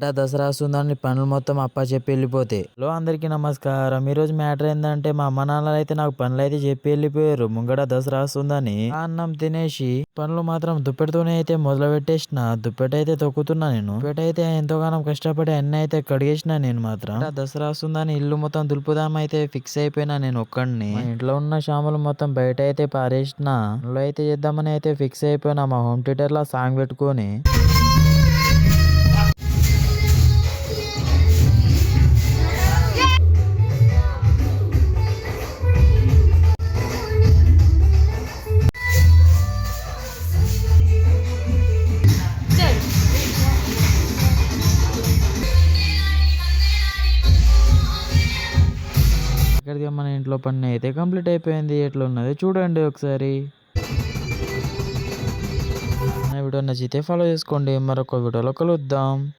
దసరా వస్తుందని పనులు మొత్తం అప్పచెప్పి వెళ్ళిపోతే. హలో అందరికీ నమస్కారం. ఈరోజు మ్యాటర్ ఏందంటే మా అమ్మ నాన్నలు అయితే నాకు పనులు అయితే చెప్పి వెళ్ళిపోయారు. ముంగట దసరా వస్తుందని. అన్నం తినేసి పనులు మాత్రం దుప్పెటితోనే అయితే మొదలు పెట్టేసిన. దుప్పెట అయితే తొక్కుతున్నా నేను. దుప్పెట అయితే ఎంతోగానం కష్టపడి అన్ని అయితే కడిగేసిన నేను మాత్రం. దసరా వస్తుందని ఇల్లు మొత్తం దులుపుదాం అయితే ఫిక్స్ అయిపోయినా నేను ఒక్కడిని. మా ఇంట్లో ఉన్న సామాన్లు మొత్తం బయట అయితే పారేసిన. పనులు అయితే చేద్దామని అయితే ఫిక్స్ అయిపోయినా మా హోమ్ థియేటర్ లో సాంగ్ పెట్టుకొని. ఇక్కడికి మన ఇంట్లో పని అయితే కంప్లీట్ అయిపోయింది. ఎట్లా ఉన్నది చూడండి ఒకసారి. నా వీడియో నచ్చితే ఫాలో చేసుకోండి. మరొక వీడియోలో కలుద్దాం.